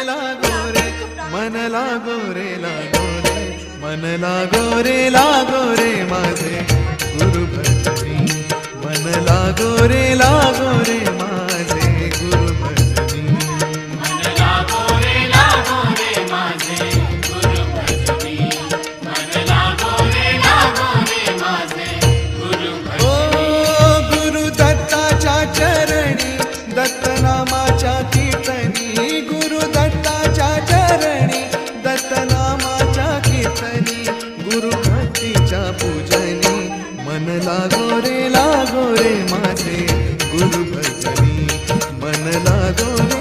लागो रे मन लागो रे लागो रे मन लागो रे माझे गुरु भजनी मन लागो रे माझे गुरु भजनी मन लागो रे माझे गुरु भजनी मन लागो रे माझे गुरु भजनी ओ गुरु दत्ताच्या चरणी दत्तनामाच्या कीर्तनी गुरु दत्ताच्या चरणी दत्तनामाच्या कीर्तनी गुरु भक्तीच्या पूजनी मन लागो रे माझे गुरु भजनी मन लागो रे